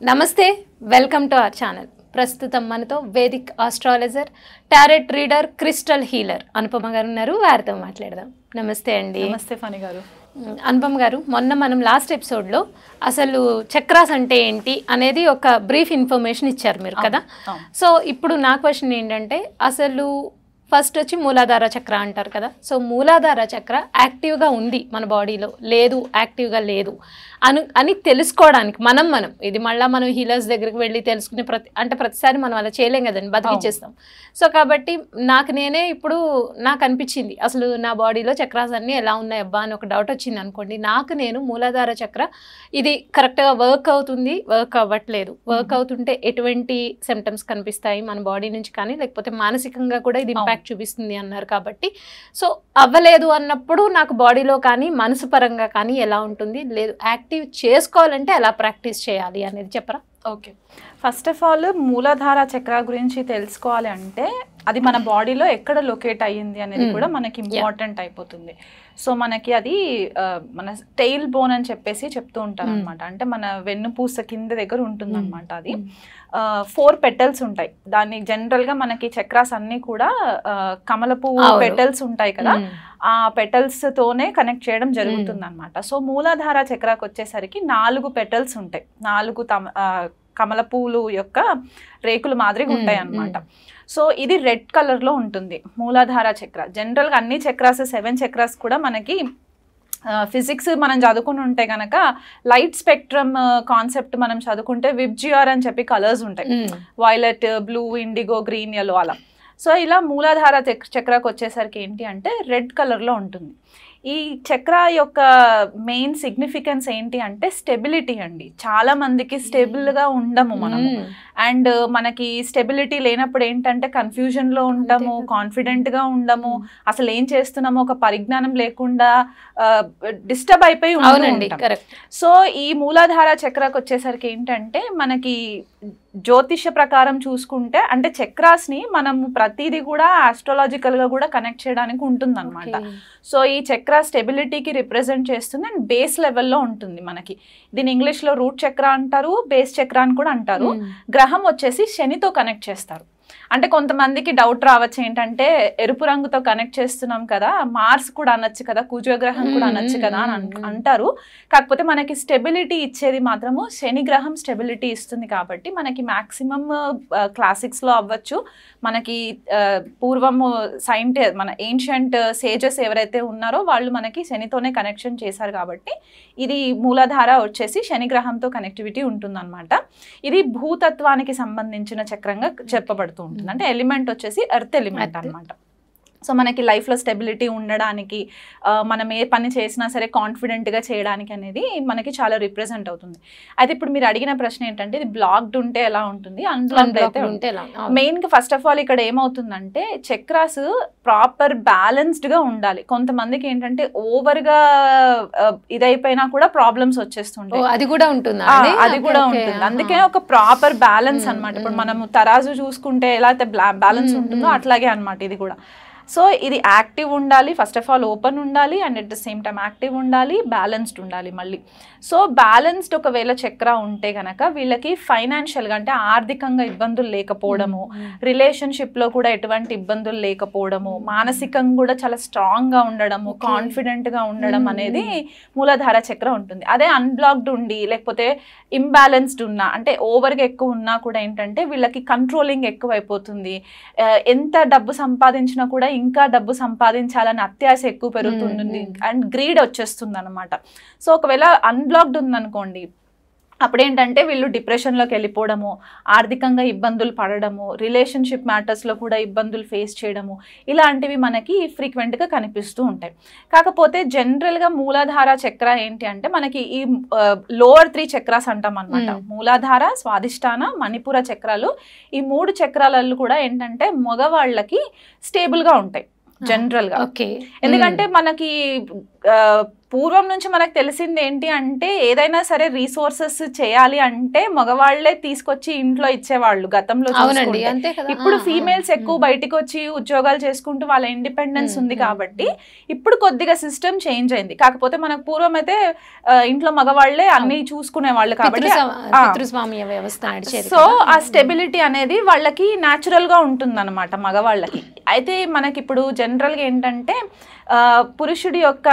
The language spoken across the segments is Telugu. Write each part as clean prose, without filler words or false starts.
నమస్తే, వెల్కమ్ టు అవర్ ఛానల్. ప్రస్తుతం మనతో Vedic astrologer, tarot reader, crystal healer Anupama గారు ఉన్నారు. వారితో మాట్లాడదాం. నమస్తే అండి. నమస్తే ఫణి గారు. అనుపమ గారు, మొన్న మనం లాస్ట్ ఎపిసోడ్లో అసలు చక్రాస్ అంటే ఏంటి అనేది ఒక బ్రీఫ్ ఇన్ఫర్మేషన్ ఇచ్చారు మీరు కదా. సో ఇప్పుడు నా క్వశ్చన్ ఏంటంటే, అసలు ఫస్ట్ వచ్చి మూలాధార చక్ర అంటారు కదా. సో మూలాధార చక్ర యాక్టివ్గా ఉంది మన బాడీలో, లేదు యాక్టివ్గా లేదు అని తెలుసుకోవడానికి మనం ఇది మళ్ళీ మనం హీలర్స్ దగ్గరికి వెళ్ళి తెలుసుకునే ప్రతిసారి మనం అలా చేయలేం కదండి, బతికిచ్చేస్తాం. సో కాబట్టి ఇప్పుడు నాకు అనిపించింది, అసలు నా బాడీలో చక్రాస్ అన్నీ ఎలా ఉన్నాయి అబ్బా అని ఒక డౌట్ వచ్చింది అనుకోండి. నేను మూలాధార చక్ర ఇది కరెక్ట్గా వర్క్ అవుతుంది, వర్క్ అవ్వట్లేదు, వర్క్ అవుతుంటే ఎటువంటి సిమ్టమ్స్ కనిపిస్తాయి మన బాడీ నుంచి, కానీ లేకపోతే మానసికంగా కూడా ఇది ఇంపాక్ట్ చూపిస్తుంది అన్నారు. కాబట్టి సో అవ్వలేదు అన్నప్పుడు నాకు బాడీలో కానీ మనసు పరంగా కానీ ఎలా ఉంటుంది, లేదు యాక్టివ్ చేసుకోవాలంటే ఎలా ప్రాక్టీస్ చేయాలి అనేది చెప్పరా? ఓకే, ఫస్ట్ ఆఫ్ ఆల్ మూలాధార చక్ర గురించి తెలుసుకోవాలి అంటే అది మన బాడీలో ఎక్కడ లొకేట్ అయ్యింది అనేది కూడా మనకి ఇంపార్టెంట్ అయిపోతుంది. సో మనకి అది మన టెయిల్ బోన్ అని చెప్పేసి చెప్తూ ఉంటారు అనమాట. అంటే మన వెన్నుపూస కింద దగ్గర ఉంటుంది అనమాట. అది 4 పెటల్స్ ఉంటాయి. దాన్ని జనరల్గా మనకి చక్రాస్ అన్ని కూడా కమల పువ్వు పెటల్స్ ఉంటాయి కదా, ఆ పెటల్స్ తోనే కనెక్ట్ చేయడం జరుగుతుంది అనమాట. సో మూలాధార చక్రాకి వచ్చేసరికి 4 పెటల్స్ ఉంటాయి. 4 కమల పూలు యొక్క రేకులు మాదిరిగా ఉంటాయి అన్నమాట. సో ఇది రెడ్ కలర్ లో ఉంటుంది మూలాధార చక్ర. జనరల్ గా అన్ని చక్రాస్ 7 చక్రాస్ కూడా మనకి ఫిజిక్స్ మనం చదువుకుని ఉంటే కనుక లైట్ స్పెక్ట్రమ్ కాన్సెప్ట్ మనం చదువుకుంటే విబ్జిఆర్ అని చెప్పి కలర్స్ ఉంటాయి, violet, blue, IndiGo, green, yellow అలా. సో ఇలా మూలాధార చక్రాకి వచ్చేసరికి ఏంటి అంటే రెడ్ కలర్ లో ఉంటుంది. ఈ చక్ర యొక్క మెయిన్ సిగ్నిఫికెన్స్ ఏంటి అంటే స్టెబిలిటీ అండి. చాలా మందికి స్టేబుల్గా ఉండము మనము, అండ్ మనకి స్టెబిలిటీ లేనప్పుడు ఏంటంటే కన్ఫ్యూజన్లో ఉంటాము, కాన్ఫిడెంట్గా ఉండము, అసలు ఏం చేస్తున్నామో ఒక పరిజ్ఞానం లేకుండా డిస్టర్బ్ అయిపోయి ఉంటాం. సో ఈ మూలాధార చక్రకు వచ్చేసరికి ఏంటంటే మనకి జ్యోతిష ప్రకారం చూసుకుంటే అంటే చక్రాస్ని మనము ప్రతిదీ కూడా ఆస్ట్రాలజికల్గా కూడా కనెక్ట్ చేయడానికి ఉంటుంది అనమాట. సో ఈ చక్ర స్టెబిలిటీకి రిప్రజెంట్ చేస్తుంది అండ్ బేస్ లెవెల్లో ఉంటుంది మనకి. దీని ఇంగ్లీష్లో రూట్ చక్ర అంటారు, బేస్ చక్ర అని కూడా అంటారు. గ్రహం వచ్చేసి శనితో కనెక్ట్ చేస్తారు. అంటే కొంతమందికి డౌట్ రావచ్చు ఏంటంటే ఎరుపు రంగుతో కనెక్ట్ చేస్తున్నాం కదా, మార్స్ కూడా అనొచ్చు కదా, కుజగ్రహం కూడా అనొచ్చు కదా అని అంటారు. కాకపోతే మనకి స్టెబిలిటీ ఇచ్చేది మాత్రము శని గ్రహం స్టెబిలిటీ ఇస్తుంది. కాబట్టి మనకి మ్యాక్సిమం క్లాసిక్స్లో అవ్వచ్చు, మనకి పూర్వము మన ఏన్షియంట్ సేజెస్ ఎవరైతే ఉన్నారో వాళ్ళు మనకి శనితోనే కనెక్షన్ చేశారు. కాబట్టి ఇది మూలాధార వచ్చేసి శని గ్రహంతో కనెక్టివిటీ ఉంటుందన్నమాట. ఇది భూతత్వానికి సంబంధించిన చక్రంగా చెప్పబడుతుంది. అంటే ఎలిమెంట్ వచ్చేసి ఎర్త్ ఎలిమెంట్ అన్నమాట. సో మనకి లైఫ్లో స్టెబిలిటీ ఉండడానికి, మనం ఏ పని చేసినా సరే కాన్ఫిడెంట్గా చేయడానికి అనేది మనకి చాలా రిప్రజెంట్ అవుతుంది. అయితే ఇప్పుడు మీరు అడిగిన ప్రశ్న ఏంటంటే ఇది బ్లాక్డ్ ఉంటే ఎలా ఉంటుంది, అన్బ్లాక్డ్ అయితే ఉంటే. మెయిన్గా ఫస్ట్ ఆఫ్ ఆల్ ఇక్కడ ఏమవుతుందంటే చక్రాస్ ప్రాపర్ బ్యాలెన్స్డ్గా ఉండాలి. కొంతమందికి ఏంటంటే ఓవర్గా ఇదైపోయినా కూడా ప్రాబ్లమ్స్ వచ్చేస్తుంటాయి. అది కూడా ఉంటుంది, అది కూడా ఉంటుంది. అందుకే ఒక ప్రాపర్ బ్యాలెన్స్ అనమాట. ఇప్పుడు మనము తరాజు చూసుకుంటే ఎలా అయితే బ్యాలెన్స్ ఉంటుందో అట్లాగే అనమాట ఇది కూడా. సో ఇది యాక్టివ్ ఉండాలి, ఫస్ట్ ఆఫ్ ఆల్ ఓపెన్ ఉండాలి, and at the same time active ఉండాలి, బ్యాలెన్స్డ్ ఉండాలి మళ్ళీ. సో బ్యాలెన్స్డ్ ఒకవేళ చక్ర ఉంటే కనుక వీళ్ళకి ఫైనాన్షియల్గా అంటే ఆర్థికంగా ఇబ్బందులు లేకపోవడము, రిలేషన్షిప్లో కూడా ఎటువంటి ఇబ్బందులు లేకపోవడము, మానసికంగా కూడా చాలా స్ట్రాంగ్గా ఉండడము, కాన్ఫిడెంట్గా ఉండడం అనేది మూలాధార చక్ర ఉంటుంది. అదే అన్బ్లాక్డ్ ఉండి లేకపోతే ఇంబ్యాలెన్స్డ్ ఉన్నా అంటే ఓవర్గా ఎక్కువ ఉన్నా కూడా ఏంటంటే వీళ్ళకి కంట్రోలింగ్ ఎక్కువ అయిపోతుంది. ఎంత డబ్బు సంపాదించినా కూడా ఇంకా డబ్బు సంపాదించాలని అత్యాశ ఎక్కువ పెరుగుతుంది అండ్ గ్రీడ్ వచ్చేస్తుంది అనమాట. సో ఒకవేళ అన్బ్లాక్డ్ ఉందనుకోండి అప్పుడేంటంటే వీళ్ళు డిప్రెషన్లోకి వెళ్ళిపోవడము, ఆర్థికంగా ఇబ్బందులు పడడము, రిలేషన్షిప్ మ్యాటర్స్లో కూడా ఇబ్బందులు ఫేస్ చేయడము, ఇలాంటివి మనకి ఫ్రీక్వెంట్గా కనిపిస్తూ ఉంటాయి. కాకపోతే జనరల్గా మూలాధార చక్ర ఏంటి అంటే మనకి ఈ లోవర్ 3 చక్రాస్ అంటాం అనమాట. మూలాధార, స్వాదిష్టాన, మణిపుర చక్రాలు, ఈ 3 చక్రాలలో కూడా ఏంటంటే మగవాళ్ళకి స్టేబుల్గా ఉంటాయి. జనరల్ గా. ఎందుకంటే మనకి పూర్వం నుంచి మనకు తెలిసింది ఏంటి అంటే ఏదైనా సరే రీసోర్సెస్ చేయాలి అంటే మగవాళ్లే తీసుకొచ్చి ఇంట్లో ఇచ్చేవాళ్ళు గతంలో. ఇప్పుడు ఫీమేల్స్ ఎక్కువ బయటకు వచ్చి ఉద్యోగాలు చేసుకుంటూ వాళ్ళ ఇండిపెండెన్స్ ఉంది కాబట్టి ఇప్పుడు కొద్దిగా సిస్టమ్ చేంజ్ అయింది. కాకపోతే మనకు పూర్వం అయితే ఇంట్లో మగవాళ్లే అన్ని చూసుకునే వాళ్ళు కాబట్టి సో ఆ స్టెబిలిటీ అనేది వాళ్ళకి న్యాచురల్ గా ఉంటుంది అనమాట మగవాళ్ళకి. అయితే మనకి ఇప్పుడు జనరల్ గా ఏంటంటే పురుషుడి యొక్క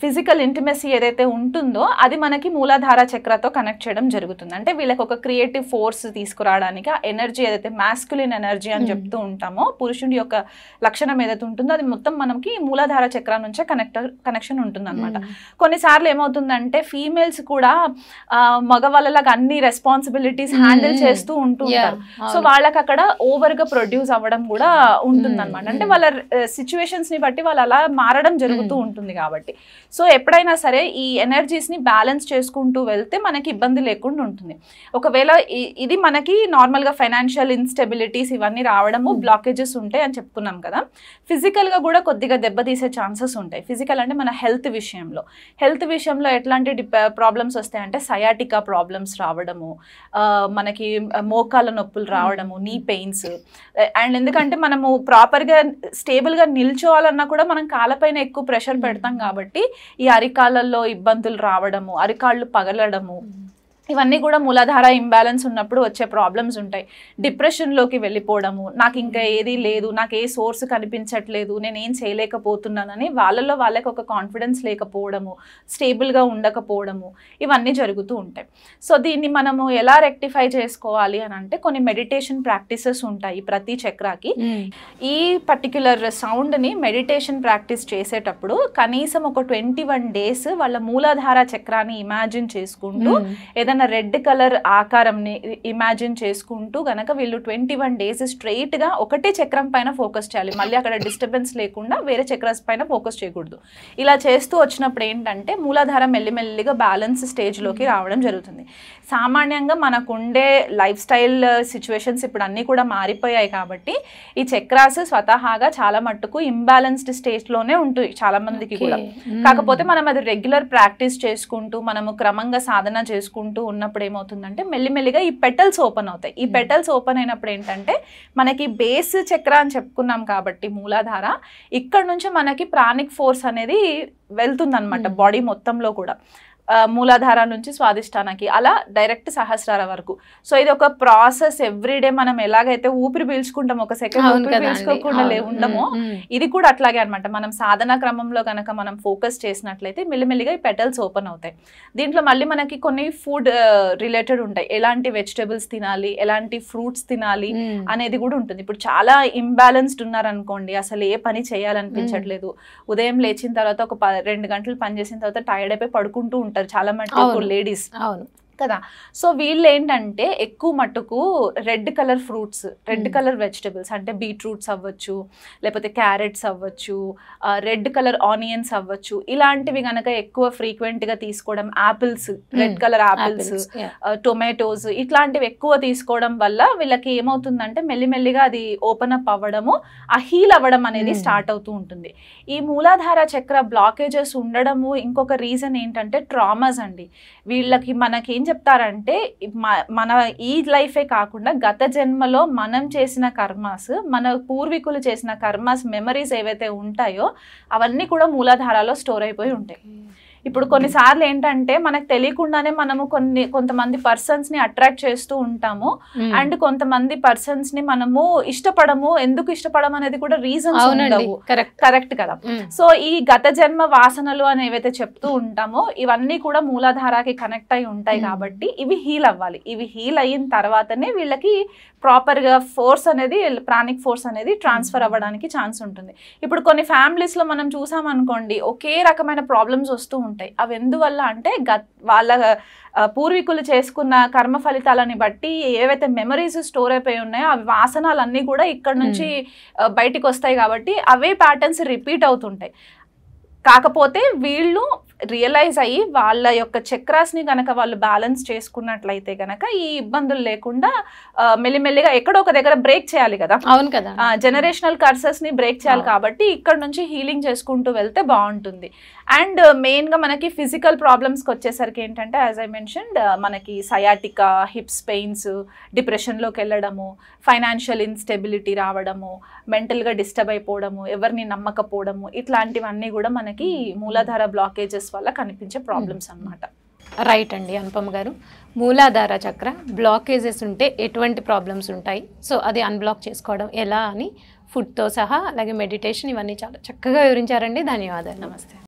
ఫిజికల్ ఇంటిమెసీ ఏదైతే ఉంటుందో అది మనకి మూలాధార చక్రతో కనెక్ట్ చేయడం జరుగుతుంది. అంటే వీళ్ళకి ఒక క్రియేటివ్ ఫోర్స్ తీసుకురావడానికి ఆ ఎనర్జీ ఏదైతే మాస్కులిన్ ఎనర్జీ అని చెప్తూ ఉంటామో పురుషుడి యొక్క లక్షణం ఏదైతే ఉంటుందో అది మొత్తం మనకి మూలాధార చక్రం నుంచే కనెక్షన్ ఉంటుంది అనమాట. కొన్నిసార్లు ఏమవుతుందంటే ఫీమేల్స్ కూడా మగవాళ్ళలాగా అన్ని రెస్పాన్సిబిలిటీస్ హ్యాండిల్ చేస్తూ ఉంటుంటారు. సో వాళ్ళకి అక్కడ ఓవర్ గా ప్రొడ్యూస్ అవ్వడం కూడా ఉంటుంది అనమాట. అంటే వాళ్ళ సిచ్యువేషన్స్ ని బట్టి వాళ్ళు అలా మారడం జరుగుతూ ఉంటుంది కాబట్టి. సో ఎప్పుడైనా సరే ఈ ఎనర్జీస్ ని బ్యాలెన్స్ చేసుకుంటూ వెళ్తే మనకి ఇబ్బంది లేకుండా ఉంటుంది. ఒకవేళ ఇది మనకి నార్మల్ గా ఫైనాన్షియల్ ఇన్స్టెబిలిటీస్ ఇవన్నీ రావడము బ్లాకేజెస్ ఉంటాయి అని చెప్పుకున్నాం కదా. ఫిజికల్ గా కూడా కొద్దిగా దెబ్బతీసే ఛాన్సెస్ ఉంటాయి. ఫిజికల్ అంటే మన హెల్త్ విషయంలో ఎట్లాంటి ప్రాబ్లమ్స్ వస్తాయంటే సయాటికా ప్రాబ్లమ్స్ రావడము, మనకి మోకాళ్ళ నొప్పులు రావడము, నీ పెయిన్స్. అండ్ ఎందుకంటే మనము ప్రాపర్ గా స్టేబుల్ గా నిల్చోవాలన్నా కూడా మనం కాళ్ళపైన ఎక్కువ ప్రెషర్ పెడతాం కాబట్టి ఈ అరికాళ్ళల్లో ఇబ్బందులు రావడము, అరికాళ్ళు పగలడము, ఇవన్నీ కూడా మూలాధార ఇంబ్యాలెన్స్ ఉన్నప్పుడు వచ్చే ప్రాబ్లమ్స్ ఉంటాయి. డిప్రెషన్లోకి వెళ్ళిపోవడము, నాకు ఇంకా ఏది లేదు, నాకు ఏ సోర్స్ కనిపించట్లేదు, నేను ఏం చేయలేకపోతున్నానని వాళ్ళలో వాళ్ళకి ఒక కాన్ఫిడెన్స్ లేకపోవడము, స్టేబుల్గా ఉండకపోవడము, ఇవన్నీ జరుగుతూ ఉంటాయి. సో దీన్ని మనము ఎలా రెక్టిఫై చేసుకోవాలి అని అంటే కొన్ని మెడిటేషన్ ప్రాక్టీసెస్ ఉంటాయి ప్రతి చక్రాకి. ఈ పర్టిక్యులర్ సౌండ్ని మెడిటేషన్ ప్రాక్టీస్ చేసేటప్పుడు కనీసం ఒక 21 days వాళ్ళ మూలాధార చక్రాన్ని ఇమాజిన్ చేసుకుంటూ ఏదైనా రెడ్ కలర్ ఆకారంని ఇమాజిన్ చేసుకుంటూ గనక వీళ్ళు 21 days స్ట్రైట్ గా ఒకటే చక్రం పైన ఫోకస్ చేయాలి. మళ్ళీ అక్కడ డిస్టర్బెన్స్ లేకుండా వేరే చక్రాస్ పైన ఫోకస్ చేయకూడదు. ఇలా చేస్తూ వచ్చినప్పుడు ఏంటంటే మూలాధారం మెల్లిమెల్లిగా బ్యాలెన్స్ స్టేజ్ లోకి రావడం జరుగుతుంది. సామాన్యంగా మనకు ఉండే లైఫ్ స్టైల్ సిచ్యువేషన్స్ ఇప్పుడు అన్నీ కూడా మారిపోయాయి కాబట్టి ఈ చక్రాస్ స్వతహాగా చాలా మట్టుకు ఇంబ్యాలెన్స్డ్ స్టేజ్ లోనే ఉంటాయి చాలా మందికి కూడా. కాకపోతే మనం అది రెగ్యులర్ ప్రాక్టీస్ చేసుకుంటూ మనము క్రమంగా సాధన చేసుకుంటూ ఉన్నప్పుడు ఏమవుతుందంటే మెల్లిమెల్లిగా ఈ పెటల్స్ ఓపెన్ అవుతాయి. ఈ పెటల్స్ ఓపెన్ అయినప్పుడు ఏంటంటే మనకి బేస్ చక్ర అని చెప్పుకున్నాం కాబట్టి మూలాధార ఇక్కడ నుంచి మనకి ప్రాణిక్ ఫోర్స్ అనేది వెళ్తుంది అనమాట బాడీ మొత్తంలో కూడా. మూలాధార నుంచి స్వాదిష్టానకి అలా డైరెక్ట్ సహస్రార వరకు. సో ఇది ఒక ప్రాసెస్. ఎవ్రీడే మనం ఎలాగైతే ఊపిరి పీల్చుకుంటాం, ఒక సెకండ్ ఊపిరి పీల్చుకోకుండా ఉండమో ఇది కూడా అట్లాగే అనమాట. మనం సాధనా క్రమంలో కనుక మనం ఫోకస్ చేసినట్లయితే మెల్లిమెల్లిగా ఈ పెటల్స్ ఓపెన్ అవుతాయి. దీంట్లో మళ్ళీ మనకి కొన్ని ఫుడ్ రిలేటెడ్ ఉంటాయి. ఎలాంటి వెజిటబుల్స్ తినాలి, ఎలాంటి ఫ్రూట్స్ తినాలి అనేది కూడా ఉంటుంది. ఇప్పుడు చాలా ఇంబ్యాలెన్స్డ్ ఉన్నారనుకోండి, అసలు ఏ పని చేయాలనిపించట్లేదు, ఉదయం లేచిన తర్వాత ఒక 2 గంటలు పని చేసిన తర్వాత టైర్డ్ అయిపోయి పడుకుంటూ ఉంటారు చాలా మటుకు లేడీస్ కదా. సో వీళ్ళు ఏంటంటే ఎక్కువ మట్టుకు red colour fruits, red colour vegetables అంటే బీట్రూట్స్ అవ్వచ్చు, లేకపోతే క్యారెట్స్ అవ్వచ్చు, రెడ్ కలర్ ఆనియన్స్ అవ్వచ్చు, ఇలాంటివి కనుక ఎక్కువ ఫ్రీక్వెంట్గా తీసుకోవడం, apples, red colour apples, tomatoes ఇట్లాంటివి ఎక్కువ తీసుకోవడం వల్ల వీళ్ళకి ఏమవుతుందంటే మెల్లిమెల్లిగా అది ఓపెన్ అప్ అవ్వడము, ఆ హీల్ అవ్వడం అనేది స్టార్ట్ అవుతూ ఉంటుంది. ఈ మూలాధార చక్ర బ్లాకేజెస్ ఉండడము ఇంకొక రీజన్ ఏంటంటే ట్రామాస్ అండి. వీళ్ళకి మనకి ఏం చెప్తారంటే మన ఈ లైఫే కాకుండా గత జన్మలో మనం చేసిన కర్మాస్, మన పూర్వీకులు చేసిన కర్మాస్ మెమరీస్ ఏవైతే ఉంటాయో అవన్నీ కూడా మూలాధారాలో స్టోర్ అయిపోయి ఉంటాయి. ఇప్పుడు కొన్నిసార్లు ఏంటంటే మనకు తెలియకుండానే మనము కొంతమంది పర్సన్స్ ని అట్రాక్ట్ చేస్తూ ఉంటాము, అండ్ కొంతమంది పర్సన్స్ ని మనము ఇష్టపడము. ఎందుకు ఇష్టపడము అనేది కూడా రీజన్స్ ఉండవు. కరెక్ట్ కదా. సో ఈ గత జన్మ వాసనలు అని ఏవైతే చెప్తూ ఉంటామో ఇవన్నీ కూడా మూలాధారాకి కనెక్ట్ అయి ఉంటాయి కాబట్టి ఇవి హీల్ అవ్వాలి. ఇవి హీల్ అయిన తర్వాతనే వీళ్ళకి ప్రాపర్ గా ఫోర్స్ అనేది, ప్రాణిక్ ఫోర్స్ అనేది ట్రాన్స్ఫర్ అవ్వడానికి ఛాన్స్ ఉంటుంది. ఇప్పుడు కొన్ని ఫ్యామిలీస్ లో మనం చూసామనుకోండి ఒకే రకమైన ప్రాబ్లమ్స్ వస్తూ ఉంటాయి. అవి ఎందువల్ల అంటే వాళ్ళ పూర్వీకులు చేసుకున్న కర్మ ఫలితాలని బట్టి ఏవైతే మెమరీస్ స్టోర్ అయిపోయి ఉన్నాయో అవి వాసనలన్నీ కూడా ఇక్కడ నుంచి బయటికి వస్తాయి కాబట్టి అవే ప్యాటర్న్స్ రిపీట్ అవుతుంటాయి. కాకపోతే వీళ్ళు రియలైజ్ అయ్యి వాళ్ళ యొక్క చక్రాస్ని కనుక వాళ్ళు బ్యాలెన్స్ చేసుకున్నట్లయితే కనుక ఈ ఇబ్బందులు లేకుండా మెల్లిమెల్లిగా ఎక్కడో ఒక దగ్గర బ్రేక్ చేయాలి కదా. అవును కదా, జనరేషనల్ కర్సెస్ని బ్రేక్ చేయాలి. కాబట్టి ఇక్కడ నుంచి హీలింగ్ చేసుకుంటూ వెళ్తే బాగుంటుంది. అండ్ మెయిన్గా మనకి ఫిజికల్ ప్రాబ్లమ్స్కి వచ్చేసరికి ఏంటంటే యాజ్ ఐ మెన్షన్డ్ మనకి సయాటికా, హిప్స్ పెయిన్స్, డిప్రెషన్లోకి వెళ్ళడము, ఫైనాన్షియల్ ఇన్స్టెబిలిటీ రావడము, మెంటల్గా డిస్టర్బ్ అయిపోవడము, ఎవరిని నమ్మకపోవడము, ఇట్లాంటివన్నీ కూడా మనకి మూలాధార బ్లాకేజెస్ వల్ల కనిపించే ప్రాబ్లమ్స్ అన్నమాట. రైట్ అండి అనుపమ గారు. మూలాధార చక్ర బ్లాకేజెస్ ఉంటే ఎటువంటి ప్రాబ్లమ్స్ ఉంటాయి, సో అది అన్బ్లాక్ చేసుకోవడం ఎలా అని ఫుడ్తో సహా అలాగే మెడిటేషన్ ఇవన్నీ చాలా చక్కగా వివరించారండి. ధన్యవాదాలు. నమస్తే.